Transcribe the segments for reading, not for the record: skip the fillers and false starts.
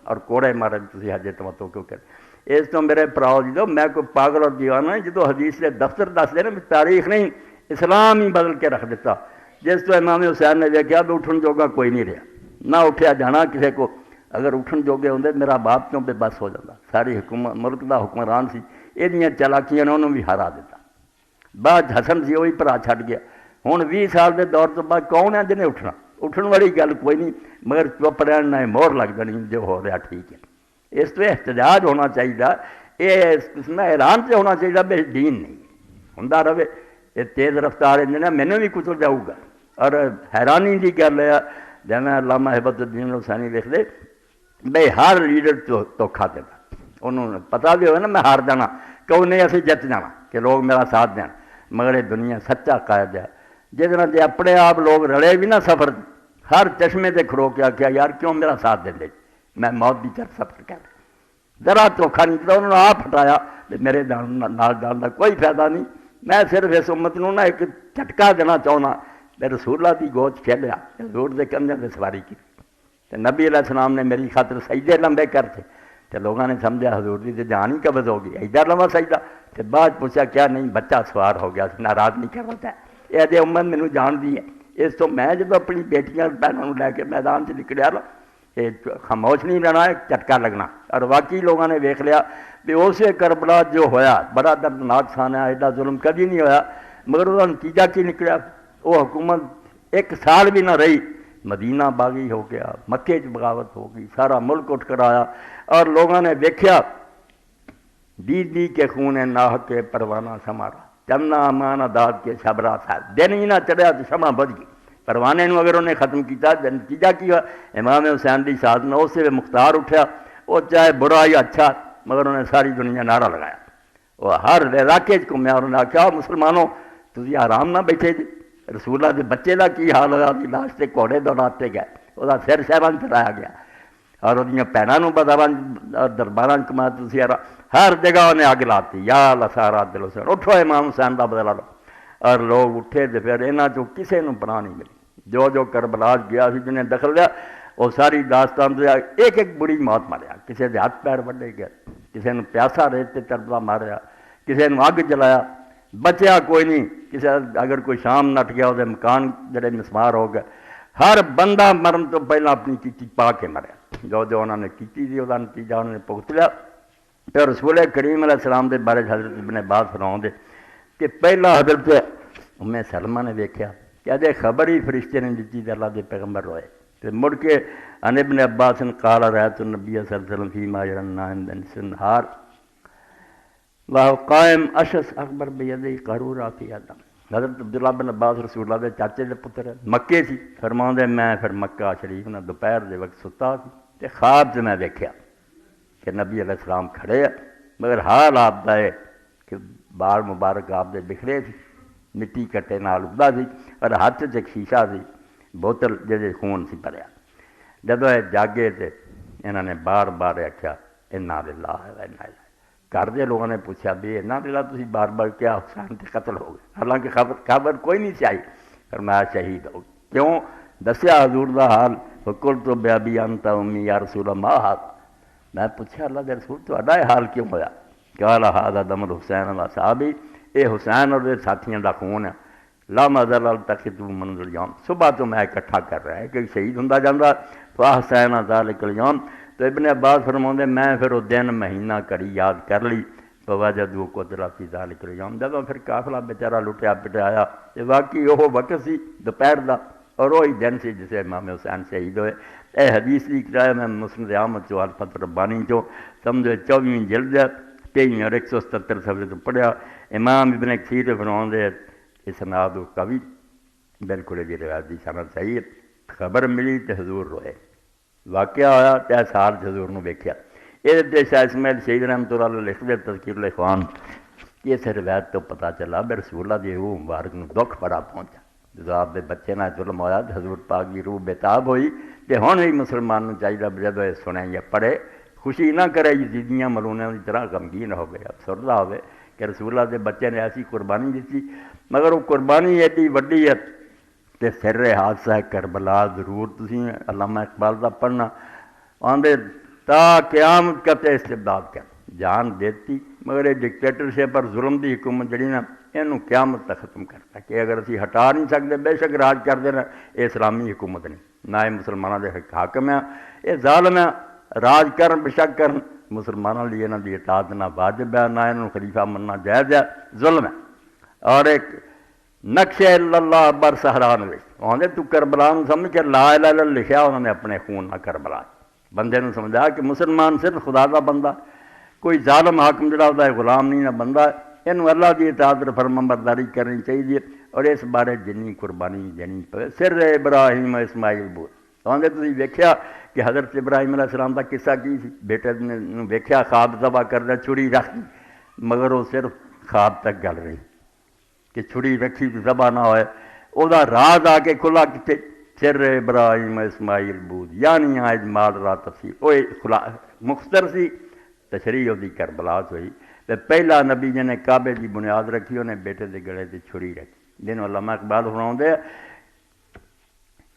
اور کوڑے مارے تسی حج تمتع کیوں کرے؟ اس تو میرے پراؤ جدو میں کوئی پاگل اور دیوانہ جدو حدیث کے دفتر دس دے نا تاریخ نہیں اسلام ہی بدل کے رکھ دیتا. جس تو امام حسین نے دیکھا بھی اٹھن جوگا کوئی نہیں رہا نہ اٹھیا جانا کسی کو. اگر اٹھن جوگے ہوندے میرا باپ کیوں بے بس ہو جاتا. ساری حکومت ملک دا حکمران سی یہ چالاکیاں نے انہوں بھی ہرا دیتا. بعد حسن سی وہی بھرا چھڈ گیا. ہوں 20 سال کے دور تو بعد کون ہے جنہیں اٹھنا؟ اٹھن والی گل کوئی نہیں مگر چپ رہن نہ مہر لگ جانی جو ہو رہا ٹھیک ہے. اس تو احتجاج ہونا چاہیے. یہ اس قسم اعلان سے ہونا چاہیے بے دین نہیں ہوں رہے. یہ تیز رفتار انجن ہے مینوں بھی کچل جاؤ گا. اور حیرانی کی گل ہے جیسے علامہ ہیبت الدین حسینی لکھ دے بھائی ہر لیڈر دھوکھا دیتا. انہوں نے پتا بھی ہوئے نا میں ہار جانا کہ نہیں اسی جت جانا کہ لوگ میرا ساتھ دین. مگر یہ دنیا سچا قائد ہے جس جی اپنے آپ لوگ رلے بھی نہ سفر ہر چشمے سے کھڑو کے آخیا یار کیوں میرا ساتھ دیں میں موت کی طرف سفر کر ذرا دھوکھا نہیں کیا. انہوں نے آپ ہٹایا میرے نال جان کا کوئی فائدہ نہیں. میں صرف اس امت نو نا ایک جھٹکا دینا چاہنا میں رسول اللہ کی گود کھیلیا حضور دے کندھے تے سواری کی. نبی علیہ السلام نے میری خاطر سجدے لمبے کرتے تو لوگوں نے سمجھا حضور کی تو جان ہی قبض ہو گئی ایڈا لمبا سجدہ. تو بعد پوچھا کیا نہیں بچہ سوار ہو گیا ناراض نہیں کر رہا ہے یہ امت مینوں جانتی ہے. اس تو میں جب اپنی بیٹیاں بہنوں لے کے میدان سے نکلیا نا یہ خاموش نہیں رہنا ایک جھٹکا لگنا. اور واقعی لوگوں نے ویکھ لیا بھی اسے کربلا جو ہویا بڑا دردناک سان ہے ایڈا ظلم کبھی نہیں ہویا. مگر وہ نتیجہ کی نکلیا وہ حکومت 1 سال بھی نہ رہی. مدینہ باغی ہو گیا مکے چ بغاوت ہو گئی سارا ملک اٹھ کر آیا. اور لوگوں نے دیکھا بی کے خون ناحق کے پروانہ سمارا چمنا امان داد کے شبرا تھا دن ہی نہ چڑھیا تو شمع بجھ گئی. پروانے نو اگر انہیں ختم کیا نتیجہ کی ہوا امام حسین کی شاد میں اسے مختار اٹھا. وہ چاہے برا یا اچھا مگر انہیں ساری دنیا نعرہ لگایا. وہ ہر علاقے گھومیا انہوں نے آخیا مسلمانوں تھی آرام نہ بیٹھے جی رسول اللہ کے بچے کا کی حال ہوا کہ لاش سے گھوڑے دوڑاتے گئے وہ سر شہران چلایا گیا اور وہ بھنوں بداوا دربار کما تھی ہر جگہ انہیں اگ لاتی. یا لسارا دل حسین اٹھو امام حسین کا بدلا لو. اور لوگ اٹھے تو پھر یہاں چوں کسی کو پناہ نہیں ملی. جو کربلا گیا سی جنہیں دخل لیا وہ ساری داستان سے ایک ایک بری موت ماریا. کسی کے ہاتھ پیر وڈے گئے کسی نے پیاسا ریت تربا ماریا کسی نے اگ جلایا بچیا کوئی نہیں. کسی اگر کوئی شام نٹ گیا وہ مکان جڑے مسمار ہو گئے. ہر بندہ مرن تو پہلے اپنی کیتی پا کے مریا. جو انہوں نے کیتی تھی وہ نتیجہ انہوں نے بھگت لیا. پھر رسول کریم علیہ السلام کے بارے حضرت ابن عباس فرماؤں دے کہ پہلا حضرت ام سلمہ نے دیکھا کہ اجے خبر ہی فرشتے نے دیتی تے اللہ دے پیغمبر ہوئے. تو مڑ کے ان ابن عباس قال رأیت النبی صلی اللہ علیہ وسلم فیما یرنا النہار وهو قائم اشس اکبر بیدی قارورا فی یدہ. حضرت عبداللہ بن عباس رسول اللہ دے چاچے دے پتر مکے سی. فرماؤں دے میں پھر مکہ شریف نہ دوپہر دے وقت ستا سی تے خواب سے میں دیکھا کہ نبی علیہ السلام کھڑے ہیں مگر حال آپ دا ہے کہ بال مبارک آپ دے بکھرے سی مٹی کٹے نال اگدا سی اور ہاتھ سے ایک شیشہ سی بوتل جہے خون سی بھریا. جدو یہ جاگے تے انہوں نے بار بار آخیا انا للہ و انا الیہ. گھر کے لوگوں نے پوچھا بھی انا للہ تسی بار بار کیا حسین کے قتل ہو گئے حالانکہ خبر کوئی نہیں سی آئی. فرمایا شہید ہو کیوں دسیا حضور دا حال فقل تو بے ابی انت امی یا رسول اللہ ہاتھ. میں پوچھا اللہ کے رسول تہاڈا یہ حال کیوں ہویا؟ قال ھذا دم الحسین و صحابی یہ حسین اور ساتھیوں کا خون ہے. لا مزل التقط منذ اليوم صبح تو میں اکٹھا کر رہا ہے کہ شہید ہوں جانا فحسین ذلک اليوم. تو ابن عباس فرماؤں میں پھر وہ دن مہینہ کڑی یاد کر لی فوجدوا قتل فی ذلک اليوم. جب پھر قافلہ بیچارہ لٹیا پٹایا یہ واقعی وہ وقت سی دوپہر کا اور وہی دن سی جسے امام حسین شہید ہوئے. اے حدیث کی کرایہ میں مسند احمد چو الفت ربانی چو سمجھو 24ویں جلد 23 اور 177 صفحے تو پڑھیا. امام ابن کثیر فرماؤں دے اسناد قوی بالکل یہ روایت دی سند صحیح. خبر ملی تو حضور روئے واقعہ ہوا تو سال حضور نے ویکھیا. یہ شاہ اسماعیل شہید رحمۃ اللہ علیہ لکھ دے تذکیر الاخوان اس روایت تو پتہ چلا بے رسول اللہ دی روح مبارک نو دکھ بڑا پہنچا. جب آپ دے بچے نہ ظلم ہویا تو حضور پاک کی روح بےتاب ہوئی. کہ ہوں بھی مسلمان چاہیے جب یہ سنے یا پڑھے خوشی نہ کرے یزیدیاں ملونے کی طرح غمگین ہو گئے افسردہ ہوئے کہ رسول اللہ کے بچے نے ایسی قربانی دیتی مگر وہ قربانی ایڈی وڈی ہے کہ سر حادثہ ہے کربلا ضرور تھی علامہ اقبال کا پڑھنا آدھے تا قیامت کا تے استبداد کر جان دیتی مگر یہ ڈکٹیٹرشپ اور ظلم دی حکومت جڑی نا یہ قیامت تک ختم کرتا کہ اگر اسی ہٹا نہیں سکتے بے شک راج کر دینا یہ اسلامی حکومت نہیں نہ یہ مسلمانوں کے حاکم ہے یہ ظالم ہے راج کرن بے شک کرن مسلمانوں لیے انہوں کی اطاعت نہ واجب ہے نہ انہوں خلیفہ مننا جائز ہے ظلم ہے اور ایک نقش اللہ بر سہران آدھے تو کربلا سمجھ کے لا الہ الا اللہ لکھا انہوں نے اپنے خون نہ کربلا بندے نے سمجھا کہ مسلمان صرف خدا کا بندہ کوئی ظالم حاکم جڑا ہوتا ہے غلام نہیں نہ بندہ یہ اللہ کی اطاعت اور فرمانبرداری کرنی چاہیے اور اس بارے جنی قربانی دینی پے سر ابراہیم اسماعیل بول آدھے تھی ویکھیا کہ حضرت ابراہیم علیہ السلام کا قصہ کی سی بیٹے نے ویکھیا خواب ذبح کر چھری رکھ دی مگر وہ صرف خواب تک گل رہی کہ چھری رکھی تو ذبح نہ ہوئے وہ راز آ کے کھلا کتنے سر ابراہیم اسماعیل بود یعنی آج مال را تفصیل وہ مختصر سی تشریح ہوتی کربلاس ہوئی تو پہلا نبی جن نے کعبے کی بنیاد رکھی انہیں بیٹے کے گلے سے چھری رکھی جن علامہ اقبال سنا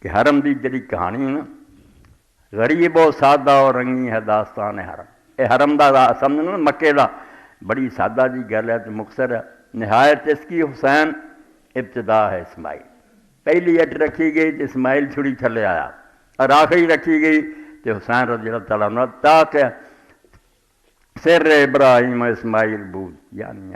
کہ حرم کی جڑی کہانی ہے نا غریب و سادہ اور رنگی ہے داستان حرم یہ حرم کا سمجھنا نا مکے کا بڑی سادہ جی گل ہے تو مختصر ہے نہایت اس کی حسین ابتدا ہے اسماعیل پہلی اٹ رکھی گئی تو اسماعیل چھری تھلے آیا اور آخری رکھی گئی تو حسین رضی اللہ تعالیٰ عنہ تاکہ سر ابراہیم اسماعیل بود یعنی